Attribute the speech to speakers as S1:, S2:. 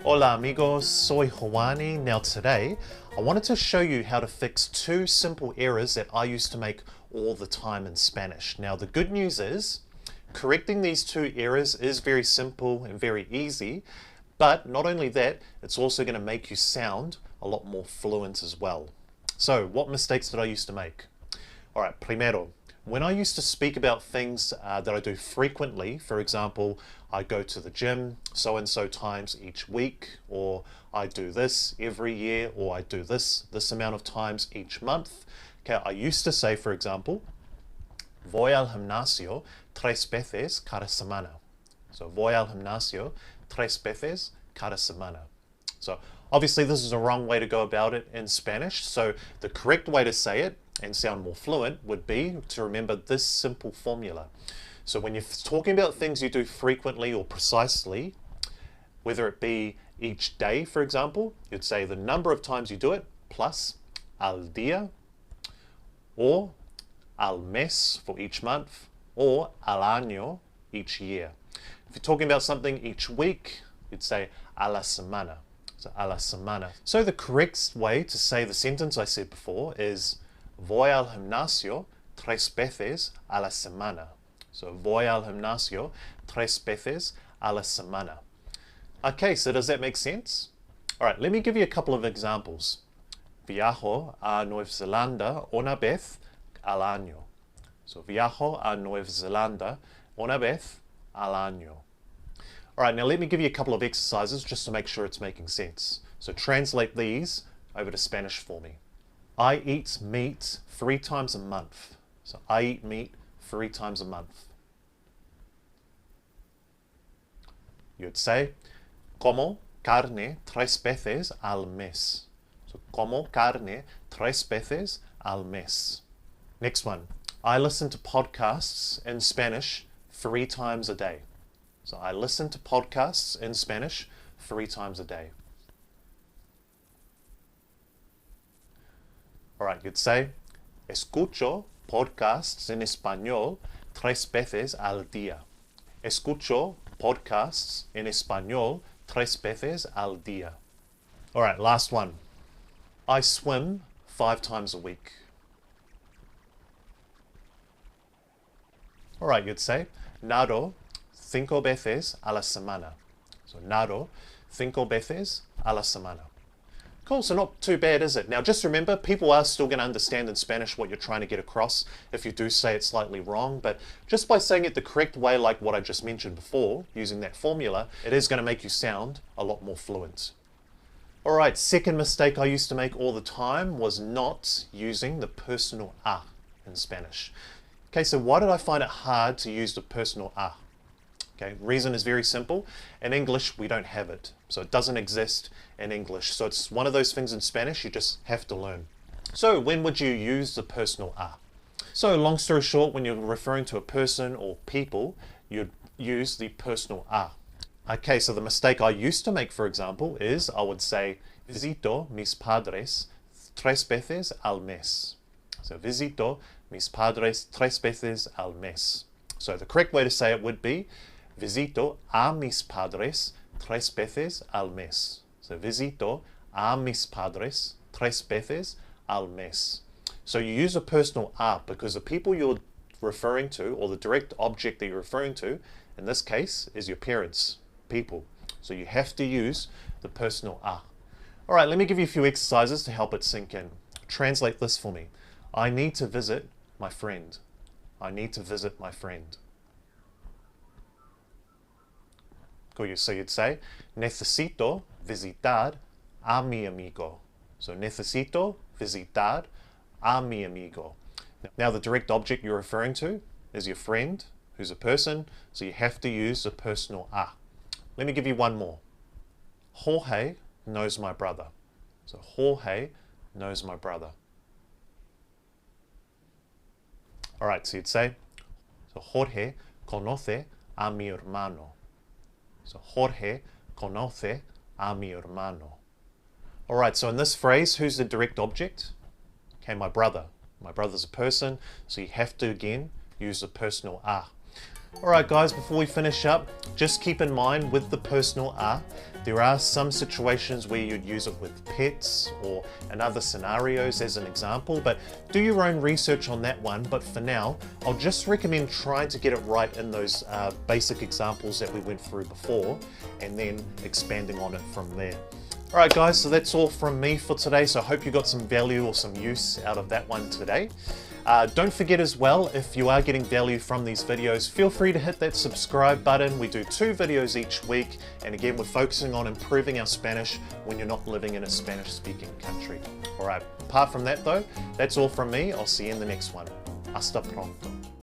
S1: Hola amigos, soy Juani. Now today, I wanted to show you how to fix two simple errors that I used to make all the time in Spanish. Now the good news is, correcting these two errors is very simple and very easy, but not only that, it's also going to make you sound a lot more fluent as well. So what mistakes did I used to make? Alright, primero, when I used to speak about things that I do frequently, for example, I go to the gym so and so times each week, or I do this every year, or I do this amount of times each month. Okay, I used to say, for example, voy al gimnasio 3 veces cada semana. So voy al gimnasio 3 veces cada semana. So obviously this is a wrong way to go about it in Spanish, so the correct way to say it and sound more fluent would be to remember this simple formula. So when you're talking about things you do frequently or precisely, whether it be each day, for example, you'd say the number of times you do it plus al día, or al mes for each month, or al año each year. If you're talking about something each week, you'd say a la semana. So a la semana. So the correct way to say the sentence I said before is voy al gimnasio 3 veces a la semana. So voy al gimnasio 3 veces a la semana. Okay, so does that make sense? All right, let me give you a couple of examples. Viajo a Nueva Zelanda una vez al año. So viajo a Nueva Zelanda una vez al año. All right, now let me give you a couple of exercises just to make sure it's making sense. So translate these over to Spanish for me. I eat meat 3 times a month. So I eat meat 3 times a month. You'd say, como carne 3 veces al mes. So como carne 3 veces al mes. Next one, I listen to podcasts in Spanish 3 times a day. So I listen to podcasts in Spanish 3 times a day. All right, you'd say, escucho podcasts en español 3 veces al día. Escucho podcasts en español 3 veces al día. All right, last one. I swim 5 times a week. All right, you'd say, nado 5 veces a la semana. So nado 5 veces a la semana. Cool, so not too bad, is it? Now just remember, people are still going to understand in Spanish what you're trying to get across if you do say it slightly wrong, but just by saying it the correct way, like what I just mentioned before, using that formula, it is going to make you sound a lot more fluent. All right, second mistake I used to make all the time was not using the personal a in Spanish. Okay, so why did I find it hard to use the personal a? Okay, reason is very simple. In English, we don't have it. So it doesn't exist in English. So it's one of those things in Spanish you just have to learn. So when would you use the personal a? So long story short, when you're referring to a person or people, you'd use the personal a. Okay, so the mistake I used to make, for example, is I would say, visito mis padres 3 veces al mes. So visito mis padres 3 veces al mes. So the correct way to say it would be, visito a mis padres 3 veces al mes. So visito a mis padres 3 veces al mes. So you use a personal a because the people you're referring to, or the direct object that you're referring to, in this case, is your parents, people. So you have to use the personal a. All right, let me give you a few exercises to help it sink in. Translate this for me. I need to visit my friend. I need to visit my friend. Cool, so you'd say, necesito visitar a mi amigo. So necesito visitar a mi amigo. Now the direct object you're referring to is your friend, who's a person, so you have to use the personal a. Let me give you one more. Jorge knows my brother. So Jorge knows my brother. All right, so you'd say, so Jorge conoce a mi hermano. So Jorge conoce a mi hermano. All right, so in this phrase, who's the direct object? Okay, my brother. My brother's a person, so you have to, again, use the personal a. Alright guys, before we finish up, just keep in mind with the personal a There are some situations where you'd use it with pets or in other scenarios as an example, but do your own research on that one. But for now, I'll just recommend trying to get it right in those basic examples that we went through before, and then expanding on it from there. Alright guys, so that's all from me for today, so I hope you got some value or some use out of that one today. Don't forget as well, if you are getting value from these videos, feel free to hit that subscribe button. We do 2 videos each week, and again, we're focusing on improving our Spanish when you're not living in a Spanish-speaking country. Alright, apart from that though, that's all from me. I'll see you in the next one. Hasta pronto.